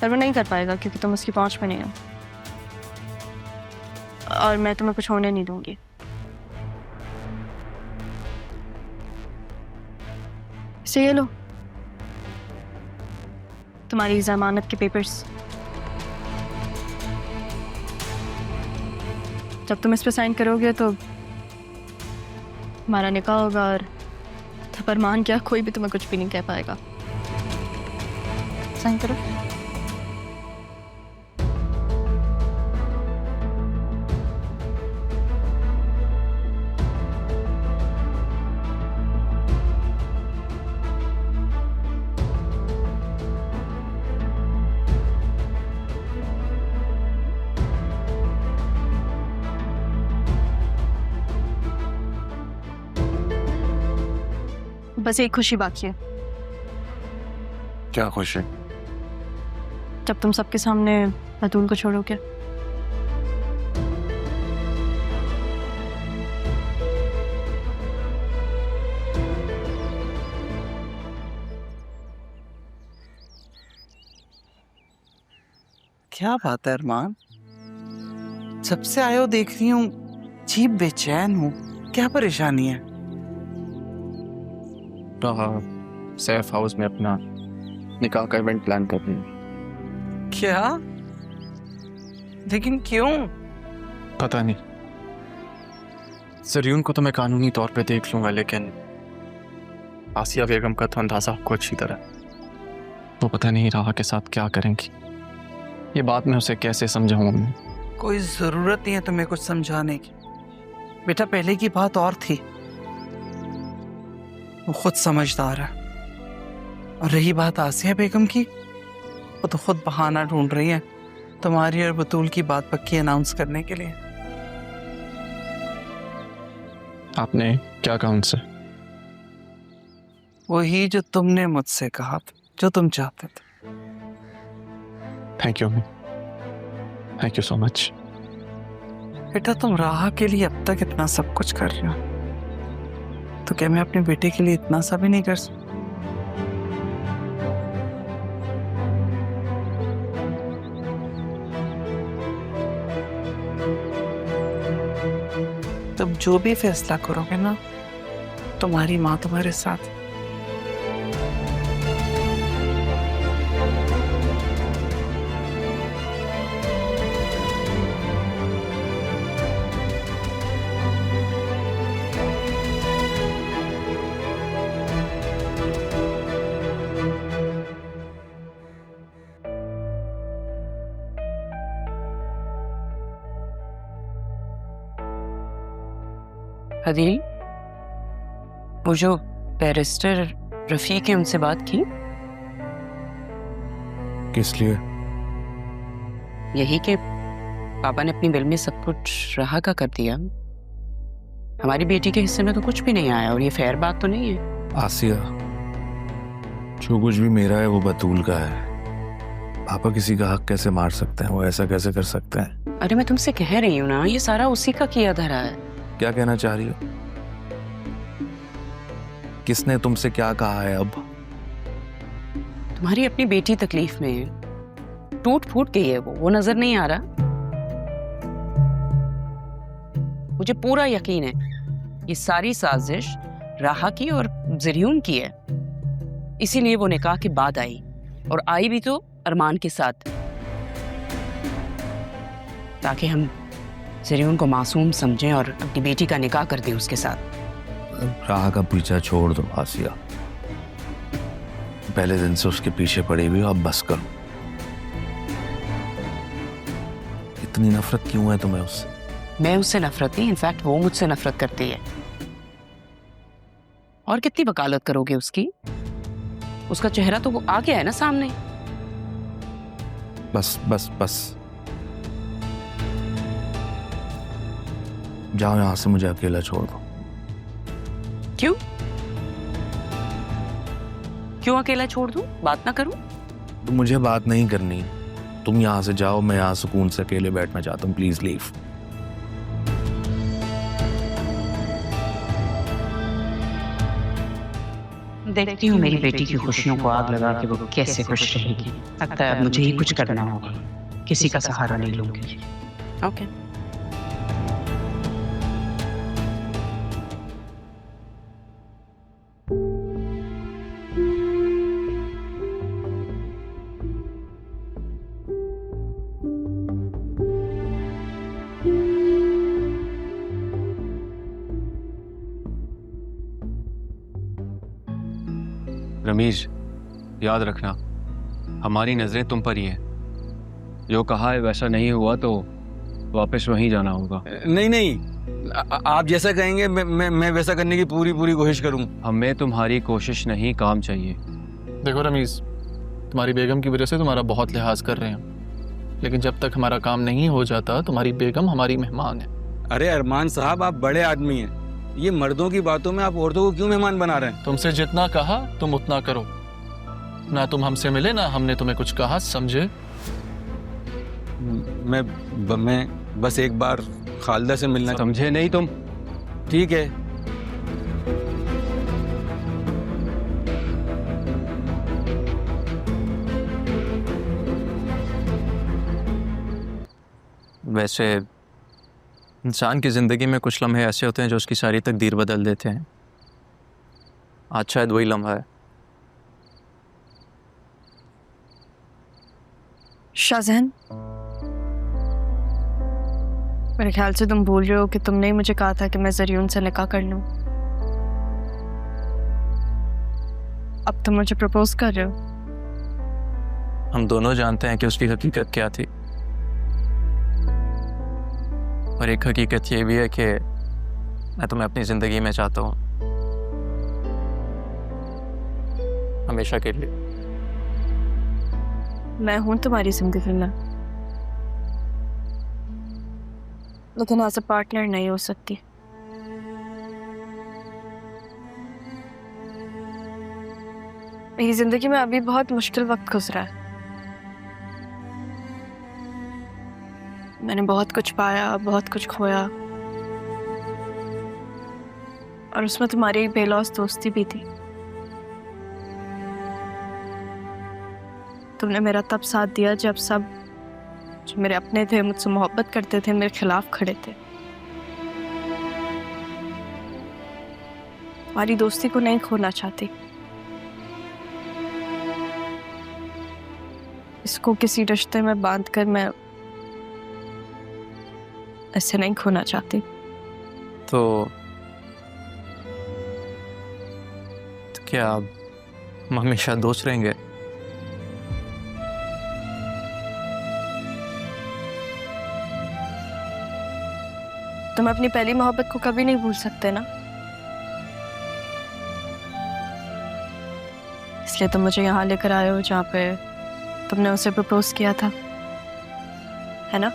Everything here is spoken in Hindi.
पर वो नहीं कर पाएगा क्योंकि तुम उसकी पहुंच में नहीं हो, और मैं तुम्हें कुछ होने नहीं दूंगी। इसे ये लो, तुम्हारी जमानत के पेपर्स। जब तुम इस पे साइन करोगे तो हमारा निकाह होगा, और फरमान क्या, कोई भी तुम्हें कुछ भी नहीं कह पाएगा। साइन करो। बस एक खुशी बाकी है। क्या खुशी? जब तुम सबके सामने बतूल को छोड़ोगे। क्या बात है अरमान, जब से आए हो देख रही हूँ अजीब बेचैन हूँ, क्या परेशानी है? सैफ हाउस में अपना निकाह का इवेंट प्लान कर रही हूँ। क्या? लेकिन क्यों? पता नहीं, जरियून को तो मैं कानूनी तौर पे देख लूंगा, लेकिन आसिया बेगम का तो अंदाजा आपको अच्छी तरह। वो पता नहीं राहा के साथ क्या करेंगी। ये बात मैं उसे कैसे समझाऊं? कोई जरूरत नहीं है तुम्हें कुछ समझाने की बेटा, पहले की बात और थी। वो खुद समझदार है। और रही बात आसिया बेगम की, वो तो खुद बहाना ढूंढ रही है तुम्हारी और बतूल की बात पक्की अनाउंस करने के लिए। आपने क्या कहा उनसे? वही जो तुमने मुझसे कहा था, जो तुम चाहते थे। Thank you, thank you so much. बेटा तुम राहा के लिए अब तक इतना सब कुछ कर रहे हो, तो क्या मैं अपने बेटे के लिए इतना सा भी नहीं कर सकता? तब जो भी फैसला करोगे ना, तुम्हारी माँ तुम्हारे साथ। हदील, वो जो बैरिस्टर रफीक है उनसे बात की? किस लिए? यही कि पापा ने अपनी बिल में सब कुछ राहा का कर दिया। हमारी बेटी के हिस्से में तो कुछ भी नहीं आया, और ये फेयर बात तो नहीं है। आसिया, जो कुछ भी मेरा है वो बतूल का है। पापा किसी का हक कैसे मार सकते हैं? वो ऐसा कैसे कर सकते हैं? अरे मैं तुमसे कह रही हूँ ना, ये सारा उसी का किया धरा है। क्या कहना चाह रही हो? किसने तुमसे क्या कहा है? अब तुम्हारी अपनी बेटी तकलीफ में है, टूट फूट गई है वो नजर नहीं आ रहा? मुझे पूरा यकीन है ये सारी साजिश राहा की और जरियून की है। इसीलिए वो निकाह के बाद आई, और आई भी तो अरमान के साथ, ताकि हम जरियून को मासूम समझें और अपनी बेटी का निकाह कर दें उसके साथ। राह का पीछा छोड़ दो आसिया, पहले दिन से उसके पीछे पड़ी हुई हो, अब बस करो। इतनी नफरत क्यों है तुम्हें उससे? मैं उससे नफरत नहीं, इनफैक्ट वो मुझसे नफरत करती है। और कितनी वकालत करोगे उसकी? उसका चेहरा तो वो आ गया है ना सामने। बस बस बस, जाओ यहां से, मुझे अकेला छोड़ दो। क्यों क्यों अकेला छोड़ दूं? बात ना करूं? तो मुझे बात नहीं करनी, तुम यहां से जाओ, मैं यहां सुकून से अकेले बैठना चाहता हूँ। Please leave. देखती हूँ मेरी बेटी की खुशियों को आग लगा के वो कैसे खुश रहेगी। लगता है अब मुझे ही कुछ करना होगा, किसी का सहारा नहीं लूंगी। ओके। रमीज, याद रखना हमारी नजरें तुम पर ही है। जो कहा है वैसा नहीं हुआ तो वापस वहीं जाना होगा। नहीं नहीं, आप जैसा कहेंगे मैं वैसा करने की पूरी कोशिश करूंगा। हमें तुम्हारी कोशिश नहीं, काम चाहिए। देखो रमीज, तुम्हारी बेगम की वजह से तुम्हारा बहुत लिहाज कर रहे हैं, लेकिन जब तक हमारा काम नहीं हो जाता तुम्हारी बेगम हमारी मेहमान है। अरे अरमान साहब, आप बड़े आदमी हैं, ये मर्दों की बातों में आप औरतों को क्यों मेहमान बना रहे हैं? तुमसे जितना कहा तुम उतना करो। ना तुम हमसे मिले ना हमने तुम्हें कुछ कहा, समझे? मैं बस एक बार खालिदा से मिलना। समझे नहीं तुम? ठीक है। वैसे इंसान की ज़िंदगी में कुछ लम्हे ऐसे होते हैं जो उसकी सारी तकदीर बदल देते हैं। आज शायद वही लम्हा है। शाहजहान, मेरे ख्याल से तुम बोल रहे हो कि तुमने ही मुझे कहा था कि मैं ज़रियून से निकाह कर लूं। अब तुम मुझे प्रपोज कर रहे हो। हम दोनों जानते हैं कि उसकी हकीकत क्या थी, और एक हकीकत ये भी है कि मैं तुम्हें अपनी ज़िंदगी में चाहता हूँ, हमेशा के लिए। मैं हूं तुम्हारी जिंदगी में, लेकिन एज अ पार्टनर नहीं हो सकती। मेरी जिंदगी में अभी बहुत मुश्किल वक्त गुजरा है। मैंने बहुत कुछ पाया, बहुत कुछ खोया, और उसमें तुम्हारी एक बेलौस दोस्ती भी थी। तुमने मेरा तब साथ दिया जब सब जो मेरे अपने थे, मुझसे मोहब्बत करते थे, मेरे खिलाफ खड़े थे। तुम्हारी दोस्ती को नहीं खोना चाहती, इसको किसी रिश्ते में बांधकर मैं ऐसे नहीं खोना चाहती। तो क्या हम हमेशा दोस्त रहेंगे? तुम अपनी पहली मोहब्बत को कभी नहीं भूल सकते ना, इसलिए तुम मुझे यहाँ लेकर आए हो जहाँ पे तुमने उसे प्रपोज किया था, है ना?